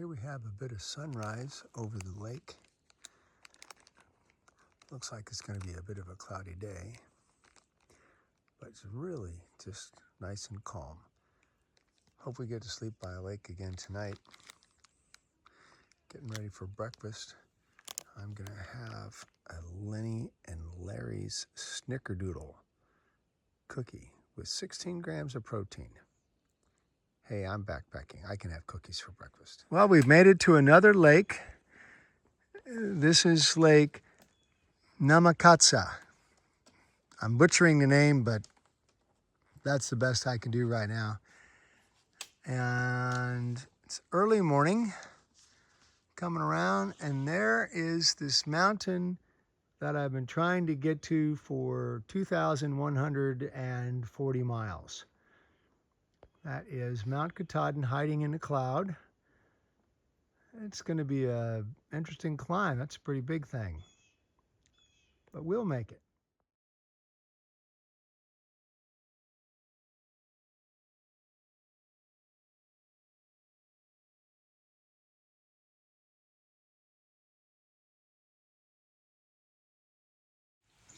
Here we have a bit of sunrise over the lake. Looks like it's going to be a bit of a cloudy day, but it's really just nice and calm. Hope we get to sleep by a lake again tonight. Getting ready for breakfast. I'm going to have a Lenny and Larry's Snickerdoodle cookie with 16 grams of protein. Hey, I'm backpacking. I can have cookies for breakfast. Well, we've made it to another lake. This is Lake Nahmakanta. I'm butchering the name, but that's the best I can do right now. And it's early morning, coming around, and there is this mountain that I've been trying to get to for 2,140 miles. That is Mount Katahdin hiding in the cloud. It's going to be an interesting climb. That's a pretty big thing. But we'll make it.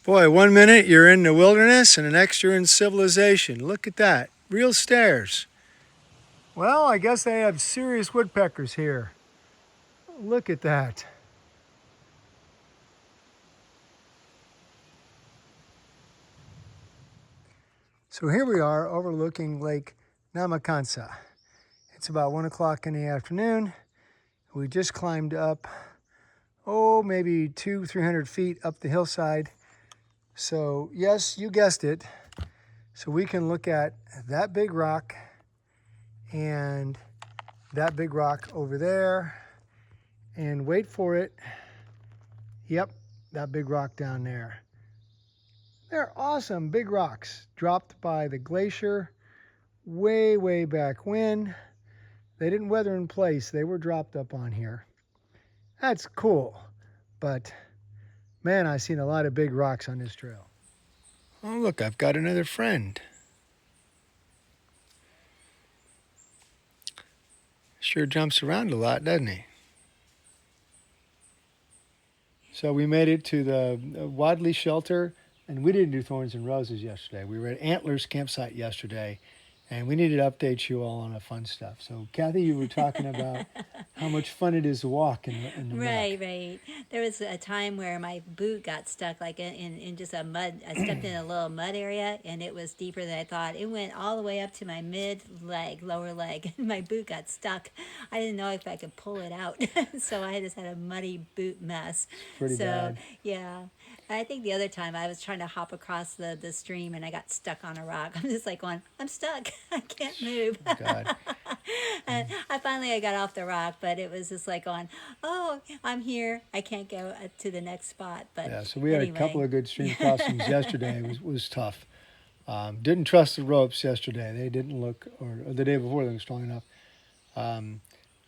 Boy, 1 minute you're in the wilderness and the next you're in civilization. Look at that. Real stairs. Well, I guess they have serious woodpeckers here. Look at that. So here we are overlooking Lake Nahmakanta. It's about 1 o'clock in the afternoon. We just climbed up, maybe 200-300 feet up the hillside. So yes, you guessed it. So we can look at that big rock and that big rock over there, and wait for it. Yep, that big rock down there. They're awesome big rocks dropped by the glacier way, way back when. They didn't weather in place. They were dropped up on here. That's cool. But man, I've seen a lot of big rocks on this trail. Oh, look, I've got another friend. Sure jumps around a lot, doesn't he? So we made it to the Wadley shelter, and we didn't do Thorns and Roses yesterday. We were at Antlers campsite yesterday, and we needed to update you all on the fun stuff. So, Kathy, you were talking about how much fun it is to walk in the Right, muck. right. There was a time where my boot got stuck like in just a mud. I stepped in a little mud area and it was deeper than I thought. It went all the way up to my mid leg, lower leg, and my boot got stuck. I didn't know if I could pull it out. So I just had a muddy boot mess. Pretty So, bad. yeah. I think the other time I was trying to hop across the stream and I got stuck on a rock. I'm just like going, I'm stuck. I can't move. God. And I got off the rock, but it was just like going, oh, I'm here. I can't go to the next spot. But Yeah, so we had a couple anyway. of good stream crossings yesterday. It was tough. Didn't trust the ropes yesterday. They didn't look, or the day before, they were strong enough.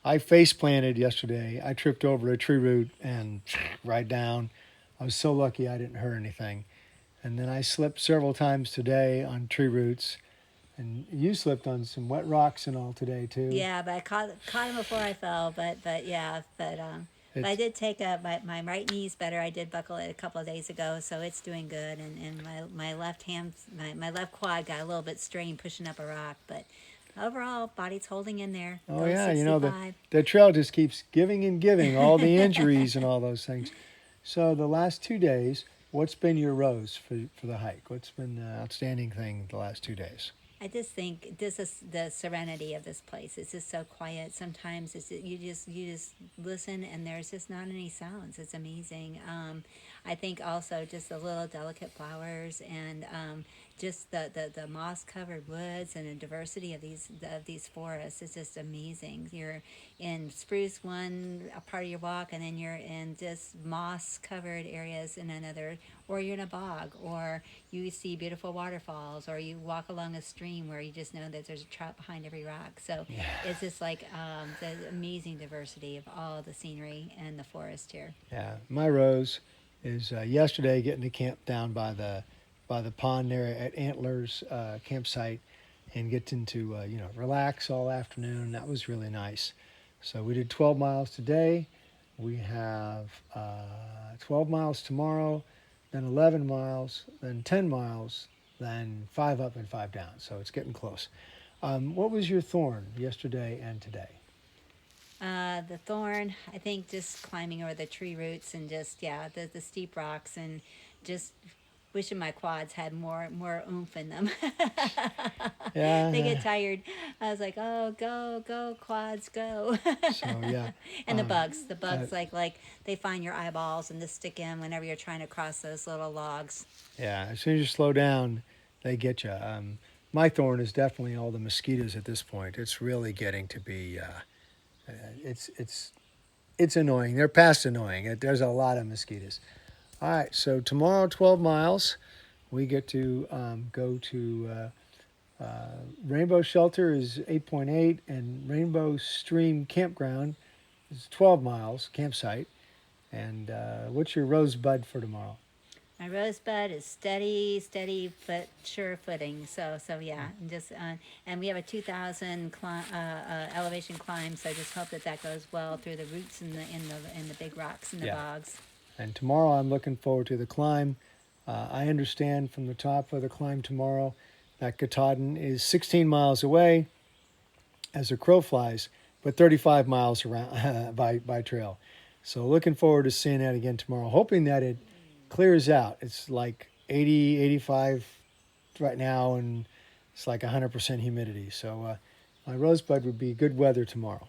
I face planted yesterday. I tripped over a tree root and right down. I was so lucky I didn't hurt anything. And then I slipped several times today on tree roots. And you slipped on some wet rocks and all today too. Yeah, but I caught him before I fell. But yeah, but I It's did take my right knee's better. I did buckle it a couple of days ago, so it's doing good. And my left hand, my left quad got a little bit strained pushing up a rock, but overall, body's holding in there. oh Going yeah, you know the 65. the trail just keeps giving and giving all the injuries and all those things. So the last 2 days, what's been your rose for the hike? What's been the outstanding thing the last 2 days? I just think this is the serenity of this place. It's just so quiet. Sometimes you just listen and there's just not any sounds. It's amazing. I think also just the little delicate flowers and just the moss covered woods and the diversity of these forests is just amazing. You're in spruce one a part of your walk, and then you're in just moss covered areas in another, or you're in a bog, or you see beautiful waterfalls, or you walk along a stream where you just know that there's a trout behind every rock. So Yeah. it's just like the amazing diversity of all the scenery and the forest here. Yeah, my rose is yesterday getting to camp down by the pond there at Antlers campsite and getting to relax all afternoon. That was really nice. So we did 12 miles today. We have 12 miles tomorrow, then 11 miles, then 10 miles, then 5 up and 5 down. So it's getting close. What was your thorn yesterday and today? The thorn, I think just climbing over the tree roots and just, yeah, the steep rocks and just wishing my quads had more oomph in them. They get Yeah. tired. I was like, oh, go, go, quads, go. So yeah. And Um, the uh, bugs like they find your eyeballs and just stick in whenever you're trying to cross those little logs. yeah. As soon as you slow down, they get you. My thorn is definitely all the mosquitoes at this point. It's really getting to be. It's it's it's annoying. They're past annoying. There's a lot of mosquitoes. All right. So tomorrow, 12 miles. We get to go to Rainbow Shelter is 8.8, and Rainbow Stream Campground is 12 miles campsite. And what's your rosebud for tomorrow? My rosebud is steady foot, sure footing. So yeah, and just and we have a 2,000 elevation climb. So I just hope that that goes well through the roots and the big rocks and the Yeah. bogs. And tomorrow, I'm looking forward to the climb. I understand from the top of the climb tomorrow that Katahdin is 16 miles away as a crow flies, but 35 miles around by trail. So looking forward to seeing that again tomorrow. Hoping that it clears out. It's like 80, 85 right now, and it's like 100% humidity. So my rosebud would be good weather tomorrow.